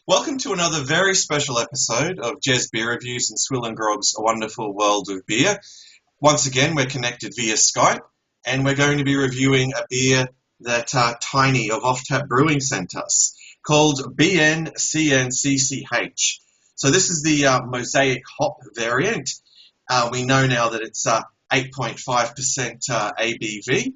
Welcome to another very special episode of Jez Beer Reviews and SwillinGrog's A Wonderful World of Beer. Once again, we're connected via Skype, and we're going to be reviewing a beer that Tiny of Offtapbrewing sent us, called BNCNCCH. So this is the Mosaic hop variant. We know now that it's 8.5% ABV,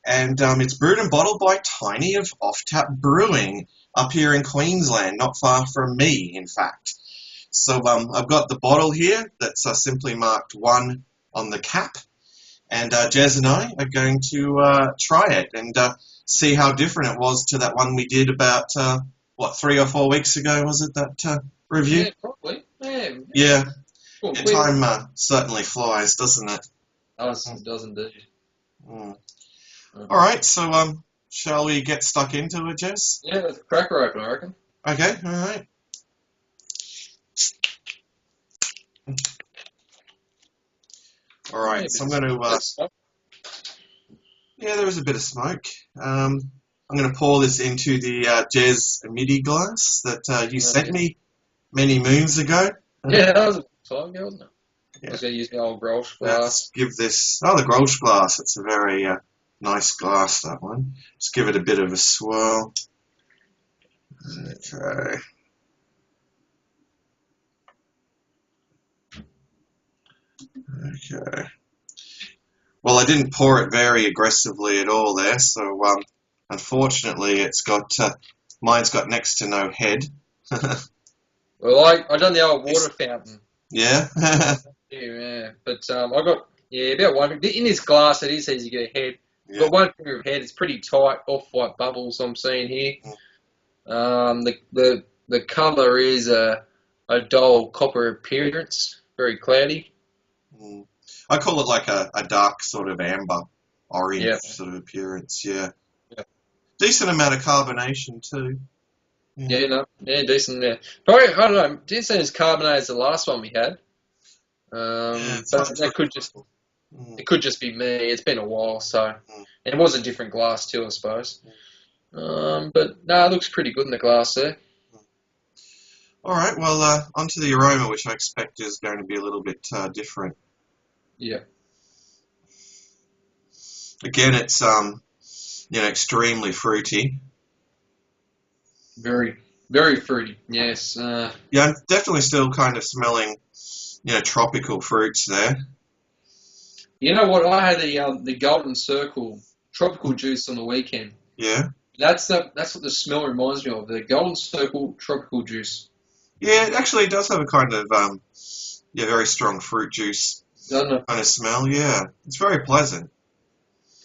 and it's brewed and bottled by Tiny of Offtapbrewing up here in Queensland, not far from me, in fact. So I've got the bottle here that's simply marked 1 on the cap, and Jez and I are going to try it and see how different it was to that one we did about, 3 or 4 weeks ago, was it, that review? Yeah, probably. Yeah. Cool. Time certainly flies, doesn't it? It does indeed. Mm. All right, so shall we get stuck into it, Jez? Yeah, let's crack her open, I reckon. Okay, all right. All right, so I'm going to... yeah, there is a bit of smoke. I'm going to pour this into the Jez MIDI glass that you sent me many moons ago. Yeah, that was a time ago, wasn't it? Yeah. I was going to use the old Grolsch glass. Let's give this... Oh, the Grolsch glass. It's a very nice glass, that one. Just give it a bit of a swirl. Okay. Okay. Well, I didn't pour it very aggressively at all there, so unfortunately it's got mine's got next to no head. Well, I done the old water fountain. Yeah. Yeah, but I got about one. In this glass, it says you get a head. Yeah. Got one finger of head. It's pretty tight, off-white bubbles I'm seeing here. The colour is a dull copper appearance, very cloudy. I call it like a dark sort of amber orange sort of appearance. Yeah. Decent amount of carbonation too. Yeah, decent. Yeah, probably I don't know. Didn't seem as carbonated as the last one we had. But that could just be me. It's been a while, so and it was a different glass too, I suppose. But no, it looks pretty good in the glass there. All right, well, onto the aroma, which I expect is going to be a little bit different. Yeah. Again, it's extremely fruity. Very, very fruity. Yes. Yeah, I'm definitely still kind of smelling, tropical fruits there. You know what? I had the Golden Circle tropical juice on the weekend. Yeah. That's what the smell reminds me of. The Golden Circle tropical juice. Yeah, it actually does have a kind of very strong fruit juice Doesn't it? kind of smell. Yeah, it's very pleasant.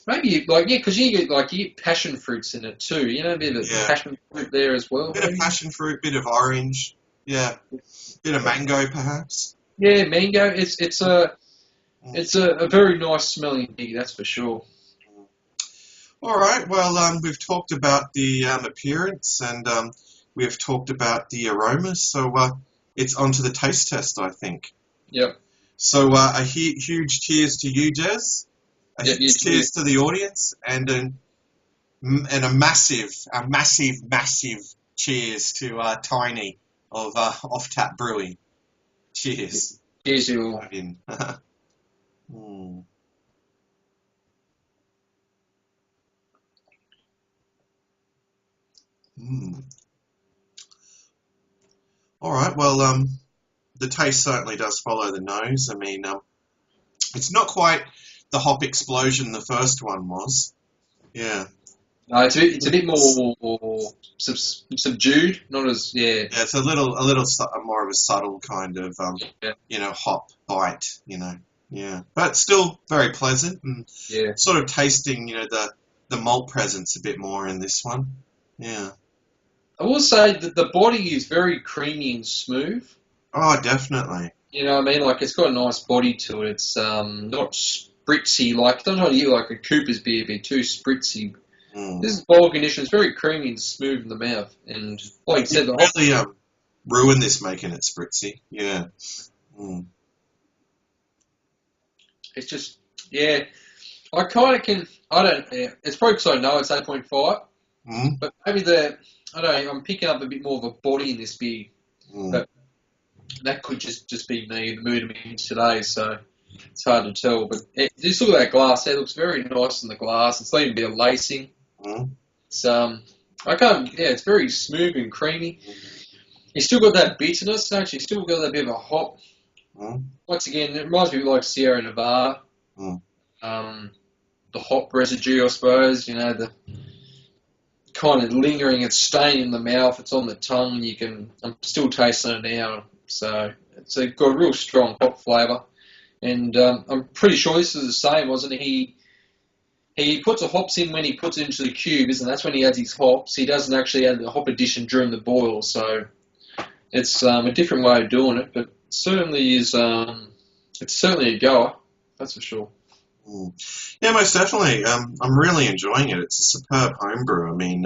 Maybe because you get passion fruits in it too. A bit of passion fruit there as well. Bit of passion fruit, bit of orange. Yeah, bit of mango perhaps. Yeah, mango. It's a very nice smelling beer, that's for sure. All right. Well, we've talked about the appearance and we've talked about the aroma, so it's on to the taste test, I think. Yep. So a huge cheers to you, Jez. A huge cheers to the audience, and a massive cheers to Tiny of Offtapbrewing. Cheers. Cheers, you all. All right, well, the taste certainly does follow the nose. I mean, it's not quite the hop explosion the first one was. Yeah. No, it's a bit more subdued, not as Yeah, it's a little more of a subtle kind of hop bite. Yeah, but still very pleasant and sort of tasting the malt presence a bit more in this one. Yeah. I will say that the body is very creamy and smooth. Oh, definitely. You know what I mean? Like, it's got a nice body to it. It's not spritzy. Like, sometimes you get like a Cooper's beer be too spritzy. This is bold condition. It's very creamy and smooth in the mouth. And like you said, the really ruin this making it spritzy. Yeah. It's just, I kind of can, I don't, it's probably because I know it's 8.5, but maybe I don't know, I'm picking up a bit more of a body in this beer, but that could just be me, the mood I'm in today, so it's hard to tell. But just look at that glass there, it looks very nice in the glass. It's leaving a bit of lacing. It's, it's very smooth and creamy. You still got that bitterness, don't you? You still got that bit of a hop. Once again, it reminds me of like Sierra Nevada. The hop residue, I suppose, the kind of lingering, it's staying in the mouth, it's on the tongue, I'm still tasting it now, so it's got a real strong hop flavour, and I'm pretty sure this is the same, wasn't it? He puts the hops in when he puts it into the cube, isn't it? That's when he adds his hops. He doesn't actually add the hop addition during the boil, so it's a different way of doing it, but certainly is, it's certainly a goer, that's for sure. Yeah, most definitely. I'm really enjoying it. It's a superb homebrew. I mean,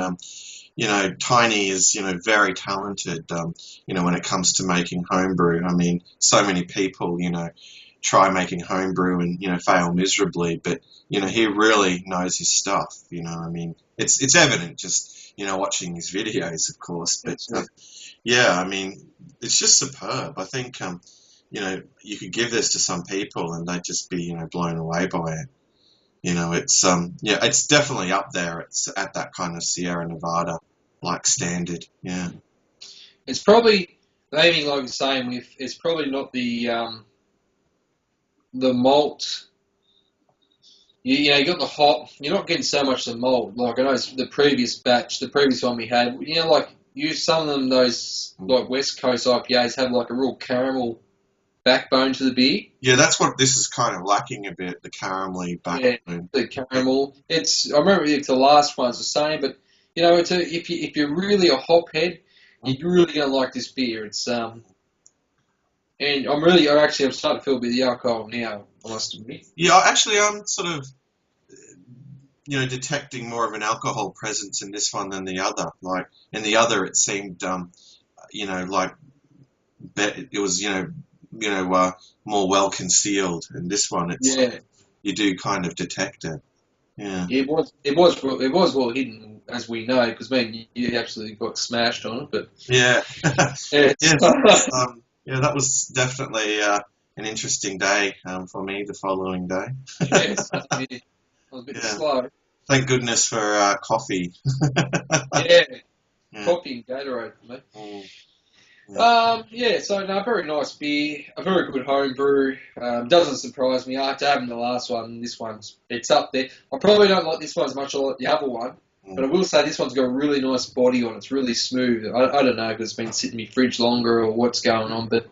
Tiny is, very talented, when it comes to making homebrew. I mean, so many people, try making homebrew and, fail miserably, but, he really knows his stuff, I mean, it's evident just, watching his videos, of course, but, I mean, it's just superb. I think, you could give this to some people and they'd just be, blown away by it. It's definitely up there. It's at that kind of Sierra Nevada like standard. Yeah. It's probably maybe like the same with. It's probably not the malt. You got the hop. You're not getting so much the malt. Like I know the previous one we had. Some of them those like West Coast IPAs have like a real caramel backbone to the beer. Yeah, that's what this is kind of lacking a bit, the caramelly backbone. Yeah, the caramel. I remember if the last one's the same, but if you're really a hop head, you're really gonna like this beer. It's and I'm starting to feel a bit of the alcohol now, I must admit. Yeah, actually I'm sort of detecting more of an alcohol presence in this one than the other. Like in the other it seemed like it was more well concealed. And this one, you do kind of detect it. Yeah. It was well hidden, as we know, because you absolutely got smashed on it. But yeah, that was definitely an interesting day for me. The following day. Yes, I was a bit slow. Thank goodness for coffee. Yeah, coffee and Gatorade for me. Very nice beer, a very good homebrew. Doesn't surprise me after having the last one. It's up there. I probably don't like this one as much as I like the other one, but I will say this one's got a really nice body on it. It's really smooth. I don't know if it's been sitting in my fridge longer or what's going on, but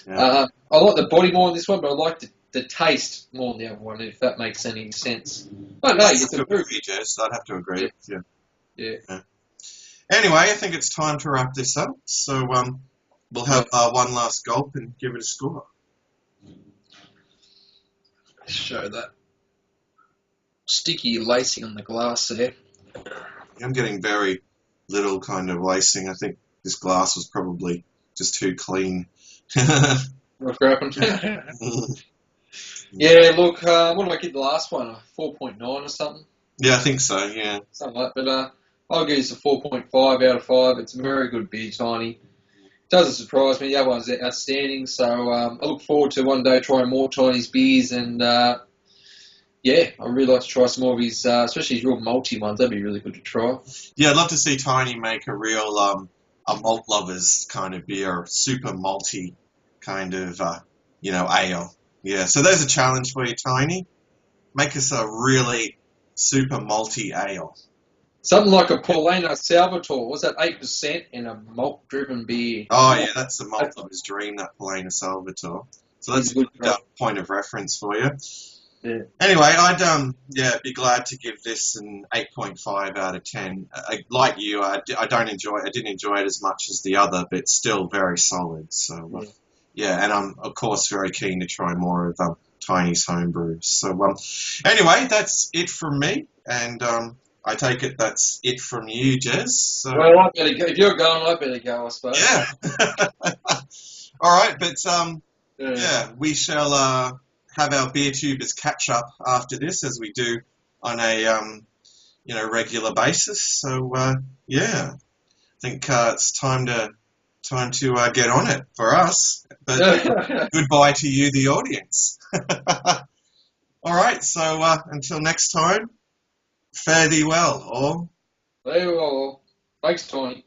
I like the body more on this one, but I like the taste more on the other one, if that makes any sense. But no, it's a very Jess. I'd have to agree. Yeah. Anyway, I think it's time to wrap this up. So we'll have one last gulp and give it a score. Show that sticky lacing on the glass there. I'm getting very little kind of lacing. I think this glass was probably just too clean. What's happened? Yeah, look, what did I get the last one? A 4.9 or something? Yeah, I think so, yeah. Something like that. But I'll give this a 4.5 out of 5. It's a very good beer, Tiny. Doesn't surprise me. The other one's outstanding. So I look forward to one day trying more Tiny's beers. And, I'd really like to try some more of his, especially his real malty ones. That'd be really good to try. Yeah, I'd love to see Tiny make a real a malt lovers kind of beer, super malty kind of, ale. Yeah, so there's a challenge for you, Tiny. Make us a really super malty ale. Something like a Paulina Salvatore. Was that 8% in a malt-driven beer? Oh, yeah, that's the malt lover's dream, that Paulina Salvatore. So that's a good point of reference for you. Yeah. Anyway, I'd be glad to give this an 8.5 out of 10. Like you, I didn't enjoy it as much as the other, but it's still very solid. So and I'm of course very keen to try more of Tiny's homebrews. So anyway, that's it from me, and I take it that's it from you, Jez. So, well, I better go. If you're going, I better go, I suppose. Yeah. All right, but we shall have our beer tubers catch up after this, as we do on a regular basis. So think it's time to get on it for us. But goodbye to you, the audience. All right, so until next time, fare thee well, all. Very well. Thanks, Tony.